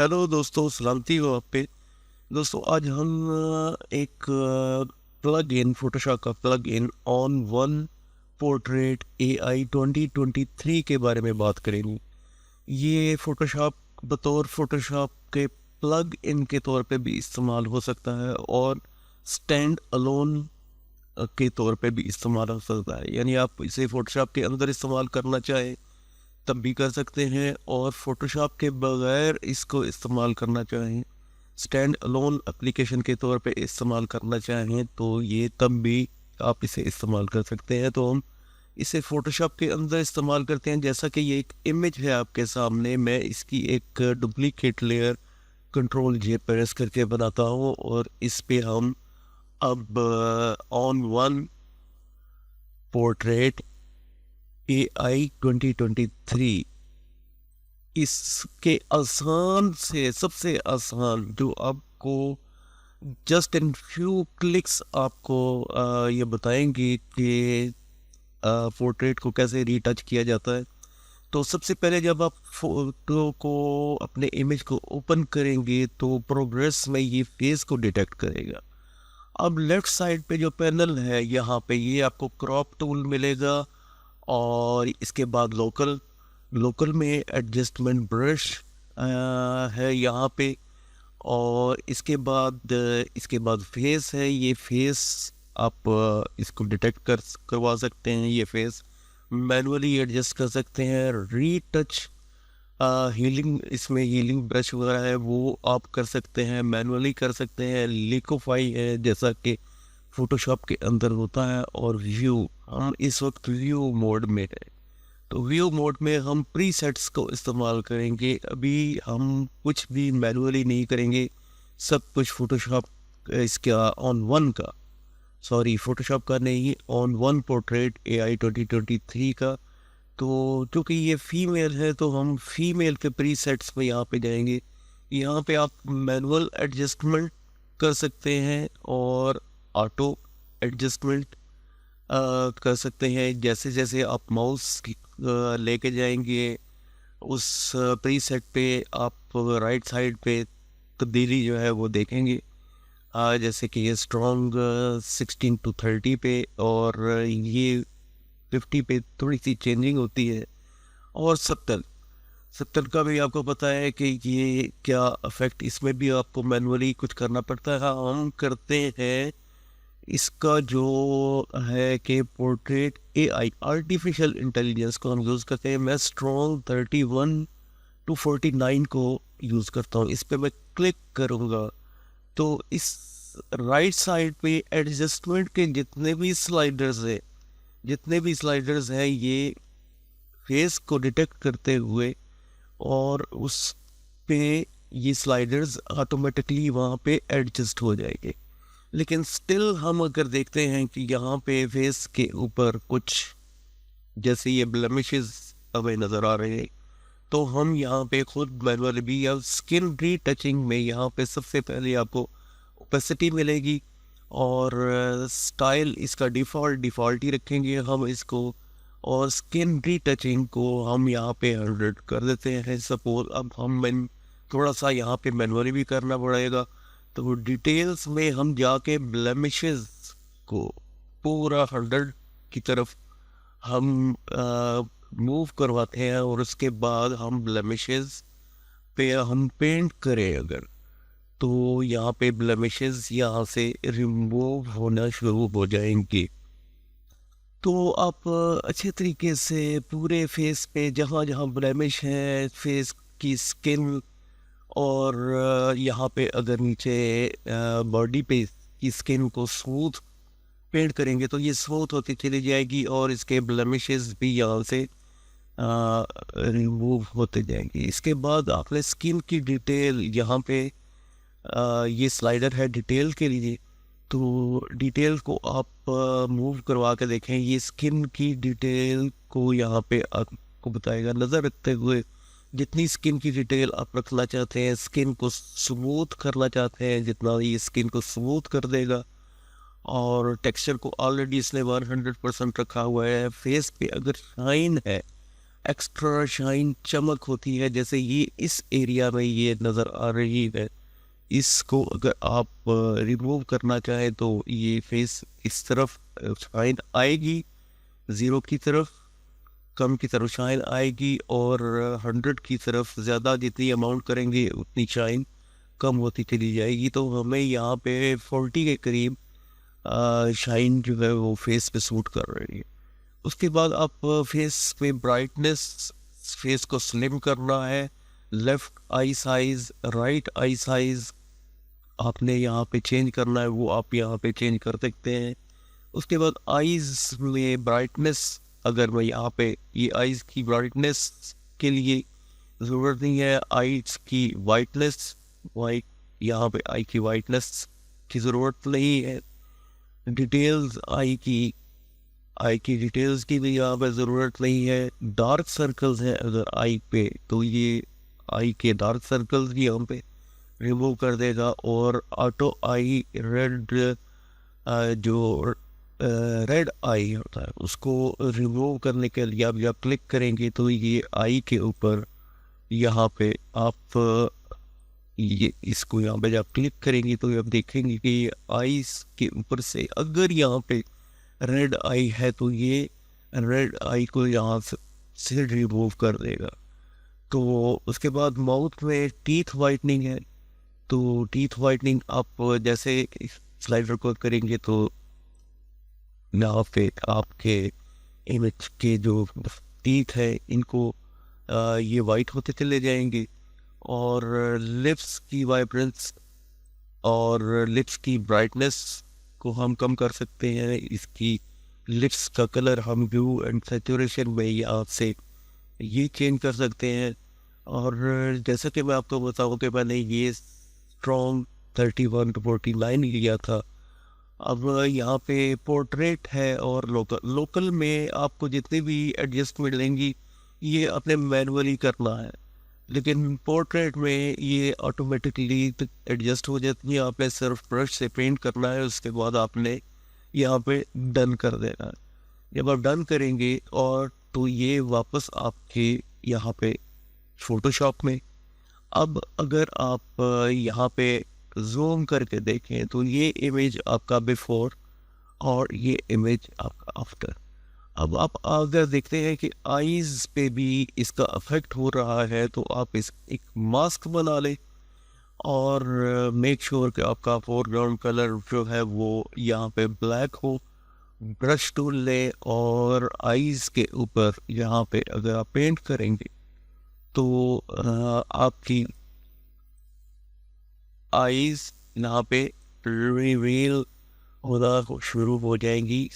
Hello दोस्तों, सलामती हो आप पे। दोस्तों आज हम एक प्लग इन फोटोशॉप का plug in on one portrait AI 2023 के बारे में बात करेंगे। ये फोटोशॉप बतौर फोटोशॉप के प्लग इन के तौर पे भी इस्तेमाल हो सकता है और स्टैंड अलोन के तौर पे भी इस्तेमाल हो सकता है। यानी आप इसे फोटोशॉप के अंदर इस्तेमाल करना चाहें तब भी कर सकते हैं, और फोटोशॉप के बगैर इसको इस्तेमाल करना चाहें, स्टैंड अलोन एप्लीकेशन के तौर पे इस्तेमाल करना चाहें तो ये तब भी आप इसे इस्तेमाल कर सकते हैं। तो हम इसे फोटोशॉप के अंदर इस्तेमाल करते हैं। जैसा कि ये एक इमेज है आपके सामने, मैं इसकी एक डुप्लीकेट लेयर कंट्रोल जे प्रेस करके बनाता हूँ और इस पे हम अब ऑन वन पोर्ट्रेट AI 2023 इसके आसान से सबसे आसान, जो आपको जस्ट इन फ्यू क्लिक्स आपको ये बताएंगे कि पोर्ट्रेट को कैसे रीटच किया जाता है। तो सबसे पहले जब आप फोटो को अपने इमेज को ओपन करेंगे तो प्रोग्रेस में ये फेस को डिटेक्ट करेगा। अब लेफ्ट साइड पे जो पैनल है यहाँ पे ये आपको क्रॉप टूल मिलेगा, और इसके बाद लोकल लोकल में एडजस्टमेंट ब्रश है यहाँ पे, और इसके बाद फेस है। ये फेस आप इसको डिटेक्ट करवा सकते हैं। ये फेस मैनुअली एडजस्ट कर सकते हैं। रीटच हीलिंग, इसमें हीलिंग ब्रश वगैरह है वो आप कर सकते हैं, मैनुअली कर सकते हैं। लिकोफाई है जैसा कि फोटोशॉप के अंदर होता है। और व्यू, हम इस वक्त व्यू मोड में है, तो व्यू मोड में हम प्रीसेट्स को इस्तेमाल करेंगे। अभी हम कुछ भी मैनुअली नहीं करेंगे, सब कुछ फोटोशॉप इसका ऑन वन का, सॉरी फोटोशॉप का नहीं, ऑन वन पोर्ट्रेट AI 2023 का। तो क्योंकि ये फीमेल है तो हम फीमेल के प्रीसेट्स में यहाँ पे जाएंगे। यहाँ पे आप मैनुअल एडजस्टमेंट कर सकते हैं और ऑटो एडजस्टमेंट कर सकते हैं। जैसे जैसे आप माउस लेके जाएंगे उस प्रीसेट पे, आप राइट साइड पे तब्दीली जो है वो देखेंगे। जैसे कि ये स्ट्रॉन्ग 16:30 पे, और ये 50 पे थोड़ी सी चेंजिंग होती है। और 70 का भी आपको पता है कि ये क्या इफेक्ट, इसमें भी आपको मैनुअली कुछ करना पड़ता है। हाँ, हम करते हैं इसका जो है कि पोर्ट्रेट AI आर्टिफिशियल इंटेलिजेंस को हम यूज़ करते हैं। मैं स्ट्रॉन्ग 31 to 49 को यूज़ करता हूँ। इस पर मैं क्लिक करूँगा तो इस राइट साइड पे एडजस्टमेंट के जितने भी स्लाइडर्स हैं ये फेस को डिटेक्ट करते हुए, और उस पे ये स्लाइडर्स ऑटोमेटिकली वहाँ पे एडजस्ट हो जाएंगे। लेकिन स्टिल हम अगर देखते हैं कि यहाँ पे फेस के ऊपर कुछ जैसे ये ब्लेमिशेस हमें नज़र आ रहे हैं, तो हम यहाँ पे खुद मैनुअली भी, या स्किन री टचिंग में यहाँ पे सबसे पहले आपको ओपेसिटी मिलेगी, और स्टाइल इसका डिफ़ॉल्ट ही रखेंगे हम इसको, और स्किन री टचिंग को हम यहाँ पे 100 कर देते हैं। सपोज अब हम थोड़ा सा यहाँ पे मैनुअली भी करना पड़ेगा, तो डिटेल्स में हम जाके ब्लेमिशेस को पूरा 100 की तरफ हम मूव करवाते हैं, और उसके बाद हम ब्लेमिशेस पे हम पेंट करें अगर, तो यहाँ पे ब्लेमिशेस यहाँ से रिमूव होना शुरू हो जाएंगे। तो आप अच्छे तरीके से पूरे फेस पे जहाँ जहाँ ब्लेमिश है, फेस की स्किन, और यहाँ पे अगर नीचे बॉडी पे की स्किन को स्मूथ पेंट करेंगे तो ये स्मूथ होती चली जाएगी, और इसके ब्लेमिशेस भी यहाँ से रिमूव होते जाएंगे। इसके बाद आपने स्किन की डिटेल यहाँ पे ये स्लाइडर है डिटेल के लिए, तो डिटेल को आप मूव करवा के देखें। ये स्किन की डिटेल को यहाँ पे आपको बताएगा, नज़र रखते हुए जितनी स्किन की डिटेल आप रखना चाहते हैं, स्किन को स्मूथ करना चाहते हैं, जितना ये स्किन को स्मूथ कर देगा। और टेक्सचर को ऑलरेडी इसने 100% रखा हुआ है। फेस पे अगर शाइन है एक्स्ट्रा शाइन चमक होती है, जैसे ये इस एरिया में ये नज़र आ रही है, इसको अगर आप रिमूव करना चाहें तो ये फेस इस तरफ शाइन आएगी, ज़ीरो की तरफ कम की तरफ शाइन आएगी, और 100 की तरफ ज़्यादा जितनी अमाउंट करेंगे उतनी शाइन कम होती चली जाएगी। तो हमें यहाँ पे 40 के करीब शाइन जो है वो फेस पे सूट कर रही है। उसके बाद आप फेस पे ब्राइटनेस, फेस को स्लिम करना है, left I size, right I size आपने यहाँ पे चेंज करना है, वो आप यहाँ पे चेंज कर सकते हैं। उसके बाद आईज में ब्राइटनेस, अगर मैं यहाँ पे ये आईज की ब्राइटनेस के लिए ज़रूरत नहीं है, आईज की वाइटनेस, वाइट यहाँ पे आई की वाइटनेस की ज़रूरत नहीं है। डिटेल्स आई की डिटेल्स की भी यहाँ पे ज़रूरत नहीं है। डार्क सर्कल्स हैं अगर आई पे, तो ये आई के डार्क सर्कल्स भी यहाँ पे रिमूव कर देगा। और ऑटो आई रेड, जो रेड आई होता है उसको रिमूव करने के लिए आप जब क्लिक करेंगे तो ये आई के ऊपर यहाँ पे आप ये इसको यहाँ पे जब क्लिक करेंगे तो आप देखेंगे कि ये आईज के ऊपर से अगर यहाँ पे रेड आई है तो ये रेड आई को यहाँ से रिमूव कर देगा। तो उसके बाद माउथ में टीथ वाइटनिंग है, तो टीथ वाइटनिंग आप जैसे स्लाइडर को करेंगे तो यहाँ पे आपके इमेज के जो टीथ है इनको ये वाइट होते चले जाएंगे। और लिप्स की वाइब्रेंस और लिप्स की ब्राइटनेस को हम कम कर सकते हैं। इसकी लिप्स का कलर हम ब्लू एंड सैचुरेशन में यहाँ से ये चेंज कर सकते हैं। और जैसा कि मैं आपको बताऊँ कि मैंने ये स्ट्रॉन्ग 31 to 49 लिया था। अब यहाँ पे पोर्ट्रेट है और लोकल में आपको जितनी भी एडजस्टमेंट लेंगी ये अपने मैनुअली करना है, लेकिन पोर्ट्रेट में ये ऑटोमेटिकली एडजस्ट हो जाती है। आपने सिर्फ ब्रश से पेंट करना है, उसके बाद आपने यहाँ पे डन कर देना है। जब आप डन करेंगे और तो ये वापस आपके यहाँ पे फोटोशॉप में। अब अगर आप यहाँ पे जूम करके देखें तो ये इमेज आपका बिफोर और ये इमेज आपका आफ्टर। अब आप अगर देखते हैं कि आईज पे भी इसका अफेक्ट हो रहा है तो आप इस एक मास्क बना लें और मेक श्योर कि आपका फोरग्राउंड कलर जो है वो यहाँ पे ब्लैक हो। ब्रश टूल लें और आईज के ऊपर यहाँ पे अगर आप पेंट करेंगे तो आपकी आईज यहाँ पे रिवील होना शुरू हो जाएंगी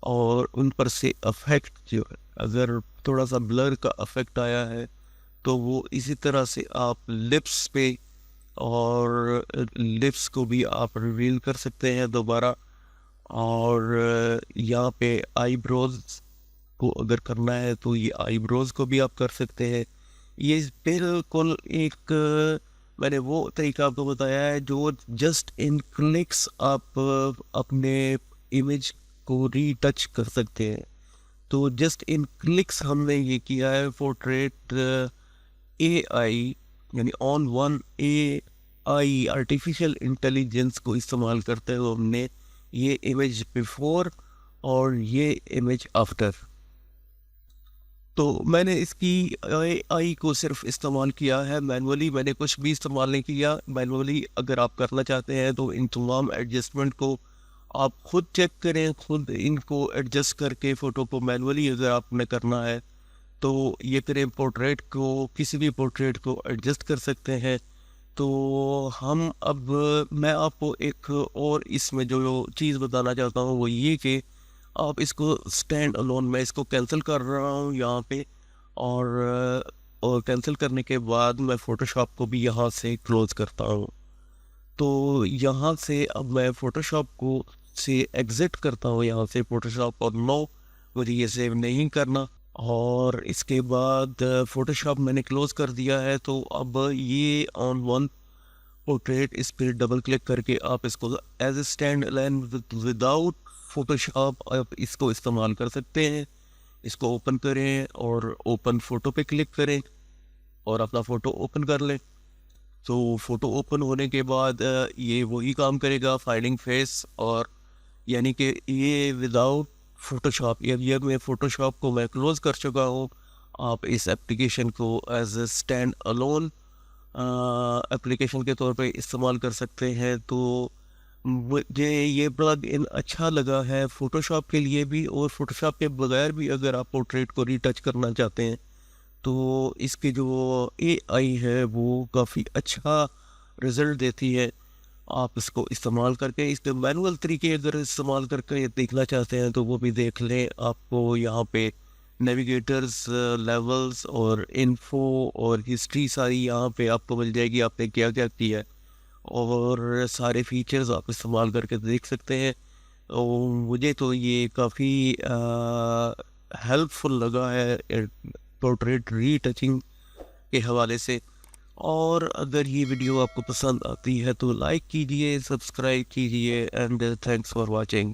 और उन पर से अफेक्ट जो है, अगर थोड़ा सा ब्लर का अफेक्ट आया है तो वो इसी तरह से आप लिप्स पे और लिप्स को भी आप रिवील कर सकते हैं दोबारा। और यहाँ पे आईब्रोज को अगर करना है तो ये आईब्रोज को भी आप कर सकते हैं। ये बिल्कुल एक मैंने वो तरीका आपको बताया है जो जस्ट इन क्लिक्स आप अपने इमेज को रीटच कर सकते हैं। तो जस्ट इन क्लिक्स हमने ये किया है। पोर्ट्रेट एआई यानी on one AI artificial intelligence को इस्तेमाल करते हुए हमने ये इमेज बिफोर और ये इमेज आफ्टर, तो मैंने इसकी आई को सिर्फ इस्तेमाल किया है, मैनुअली मैंने कुछ भी इस्तेमाल नहीं किया। मैनुअली अगर आप करना चाहते हैं तो इन तमाम एडजस्टमेंट को आप खुद चेक करें, खुद इनको एडजस्ट करके फ़ोटो को मैनुअली अगर आपने करना है तो ये करें। पोर्ट्रेट को किसी भी पोर्ट्रेट को एडजस्ट कर सकते हैं। तो हम अब मैं आपको एक और इसमें जो चीज़ बताना चाहता हूँ वो ये कि आप इसको स्टैंड अलोन, मैं इसको कैंसिल कर रहा हूँ यहाँ पे। और कैंसिल करने के बाद मैं फ़ोटोशॉप को भी यहाँ से क्लोज़ करता हूँ। तो यहाँ से अब मैं फ़ोटोशॉप को से एग्ज़िट करता हूँ यहाँ से फ़ोटोशॉप, और नो मुझे ये सेव नहीं करना। और इसके बाद फ़ोटोशॉप मैंने क्लोज़ कर दिया है। तो अब ये ऑन वन पोर्ट्रेट, इस पर डबल क्लिक करके आप इसको as a stand alone without Photoshop आप इसको इस्तेमाल कर सकते हैं। इसको ओपन करें और ओपन फ़ोटो पे क्लिक करें और अपना फ़ोटो ओपन कर लें। तो फ़ोटो ओपन होने के बाद ये वही काम करेगा फाइंडिंग फेस, और यानी कि ये विदाउट फ़ोटोशॉप, ये मैं फ़ोटोशॉप को मैं क्लोज़ कर चुका हूँ। आप इस एप्लीकेशन को as a stand alone application के तौर पे इस्तेमाल कर सकते हैं। तो मुझे ये प्लग इन अच्छा लगा है फ़ोटोशॉप के लिए भी, और फ़ोटोशॉप के बगैर भी अगर आप पोर्ट्रेट को रीटच करना चाहते हैं तो इसकी जो एआई है वो काफ़ी अच्छा रिज़ल्ट देती है। आप इसको इस्तेमाल करके, इसके मैनुअल तरीके अगर इस्तेमाल करके देखना चाहते हैं तो वो भी देख लें। आपको यहाँ पे नेविगेटर्स, लेवल्स और इन्फो और हिस्ट्री सारी यहाँ पे आपको मिल जाएगी, आपने क्या क्या किया है, और सारे फीचर्स आप इस्तेमाल करके देख सकते हैं। और मुझे तो ये काफ़ी हेल्पफुल लगा है पोर्ट्रेट रीटचिंग के हवाले से। और अगर ये वीडियो आपको पसंद आती है तो लाइक कीजिए, सब्सक्राइब कीजिए, एंड थैंक्स फॉर वाचिंग।